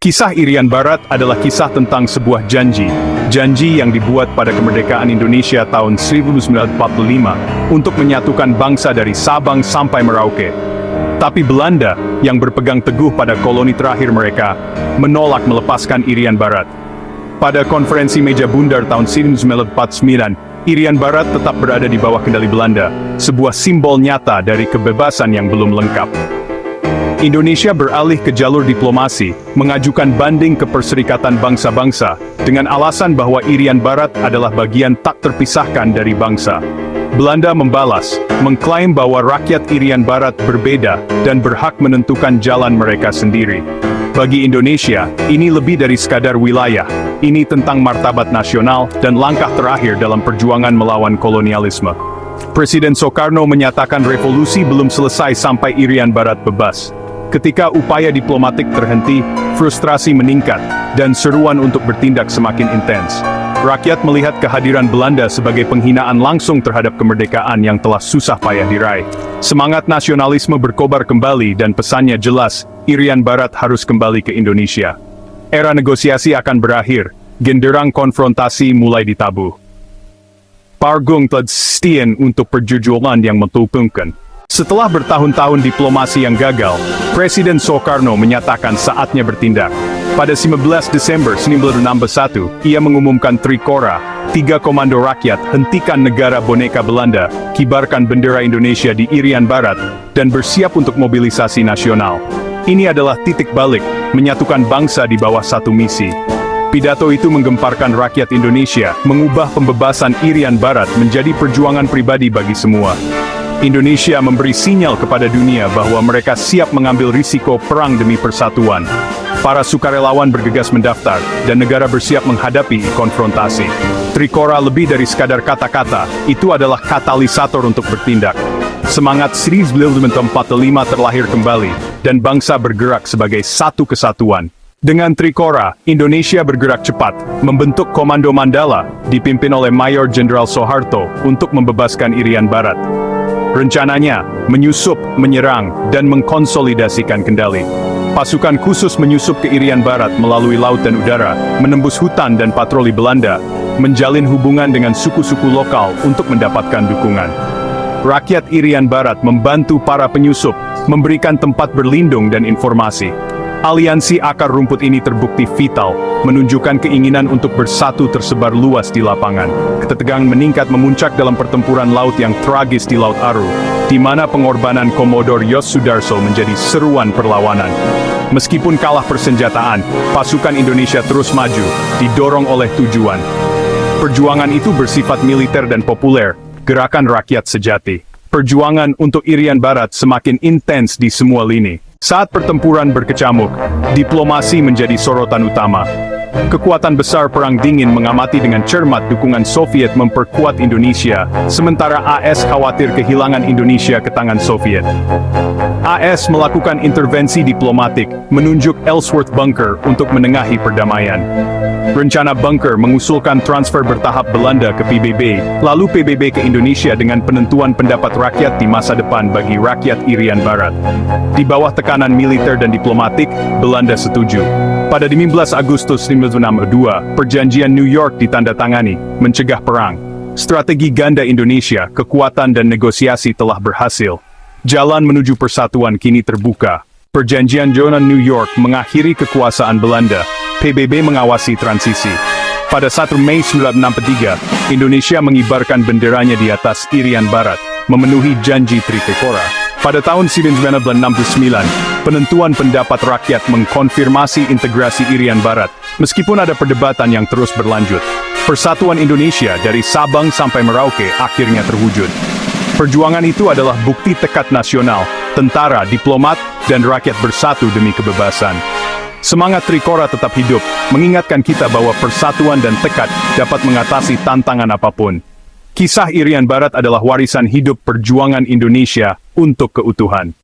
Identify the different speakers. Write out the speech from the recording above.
Speaker 1: Kisah Irian Barat adalah kisah tentang sebuah janji yang dibuat pada kemerdekaan Indonesia tahun 1945 untuk menyatukan bangsa dari Sabang sampai Merauke. Tapi Belanda, yang berpegang teguh pada koloni terakhir mereka, menolak melepaskan Irian Barat. Pada konferensi Meja Bundar tahun 1949, Irian Barat tetap berada di bawah kendali Belanda, sebuah simbol nyata dari kebebasan yang belum lengkap. Indonesia beralih ke jalur diplomasi, mengajukan banding ke Perserikatan Bangsa-Bangsa, dengan alasan bahwa Irian Barat adalah bagian tak terpisahkan dari bangsa. Belanda membalas, mengklaim bahwa rakyat Irian Barat berbeda dan berhak menentukan jalan mereka sendiri. Bagi Indonesia, ini lebih dari sekadar wilayah. Ini tentang martabat nasional dan langkah terakhir dalam perjuangan melawan kolonialisme. Presiden Soekarno menyatakan revolusi belum selesai sampai Irian Barat bebas. Ketika upaya diplomatik terhenti, frustrasi meningkat, dan seruan untuk bertindak semakin intens. Rakyat melihat kehadiran Belanda sebagai penghinaan langsung terhadap kemerdekaan yang telah susah payah diraih. Semangat nasionalisme berkobar kembali dan pesannya jelas, Irian Barat harus kembali ke Indonesia. Era negosiasi akan berakhir, genderang konfrontasi mulai ditabuh. Pargung telah setia untuk perjuangan yang mentumpangkan. Setelah bertahun-tahun diplomasi yang gagal, Presiden Soekarno menyatakan saatnya bertindak. Pada 19 Desember 1961, ia mengumumkan Trikora, 3 komando rakyat, hentikan negara boneka Belanda, kibarkan bendera Indonesia di Irian Barat, dan bersiap untuk mobilisasi nasional. Ini adalah titik balik, menyatukan bangsa di bawah satu misi. Pidato itu menggemparkan rakyat Indonesia, mengubah pembebasan Irian Barat menjadi perjuangan pribadi bagi semua. Indonesia memberi sinyal kepada dunia bahwa mereka siap mengambil risiko perang demi persatuan. Para sukarelawan bergegas mendaftar, dan negara bersiap menghadapi konfrontasi. Trikora lebih dari sekadar kata-kata, itu adalah katalisator untuk bertindak. Semangat 1945 terlahir kembali, dan bangsa bergerak sebagai satu kesatuan. Dengan Trikora, Indonesia bergerak cepat, membentuk Komando Mandala, dipimpin oleh Mayor Jenderal Soeharto, untuk membebaskan Irian Barat. Rencananya, menyusup, menyerang, dan mengkonsolidasikan kendali. Pasukan khusus menyusup ke Irian Barat melalui laut dan udara, menembus hutan dan patroli Belanda, menjalin hubungan dengan suku-suku lokal untuk mendapatkan dukungan. Rakyat Irian Barat membantu para penyusup, memberikan tempat berlindung dan informasi. Aliansi akar rumput ini terbukti vital, menunjukkan keinginan untuk bersatu tersebar luas di lapangan. Ketegangan meningkat memuncak dalam pertempuran laut yang tragis di Laut Aru, di mana pengorbanan Komodor Yos Sudarso menjadi seruan perlawanan. Meskipun kalah persenjataan, pasukan Indonesia terus maju, didorong oleh tujuan. Perjuangan itu bersifat militer dan populer, gerakan rakyat sejati. Perjuangan untuk Irian Barat semakin intens di semua lini. Saat pertempuran berkecamuk, diplomasi menjadi sorotan utama. Kekuatan besar Perang Dingin mengamati dengan cermat dukungan Soviet memperkuat Indonesia, sementara AS khawatir kehilangan Indonesia ke tangan Soviet. AS melakukan intervensi diplomatik, menunjuk Ellsworth Bunker untuk menengahi perdamaian. Rencana Bunker mengusulkan transfer bertahap Belanda ke PBB, lalu PBB ke Indonesia dengan penentuan pendapat rakyat di masa depan bagi rakyat Irian Barat. Di bawah tekanan militer dan diplomatik, Belanda setuju. Pada 15 Agustus 1962, Perjanjian New York ditandatangani, mencegah perang. Strategi ganda Indonesia, kekuatan dan negosiasi telah berhasil. Jalan menuju persatuan kini terbuka. Perjanjian Zona New York mengakhiri kekuasaan Belanda. PBB mengawasi transisi. Pada 1 Mei 1963, Indonesia mengibarkan benderanya di atas Irian Barat, memenuhi janji Trikora. Pada tahun 1969, penentuan pendapat rakyat mengkonfirmasi integrasi Irian Barat, meskipun ada perdebatan yang terus berlanjut. Persatuan Indonesia dari Sabang sampai Merauke akhirnya terwujud. Perjuangan itu adalah bukti tekad nasional, tentara, diplomat, dan rakyat bersatu demi kebebasan. Semangat Trikora tetap hidup, mengingatkan kita bahwa persatuan dan tekad dapat mengatasi tantangan apapun. Kisah Irian Barat adalah warisan hidup perjuangan Indonesia untuk keutuhan.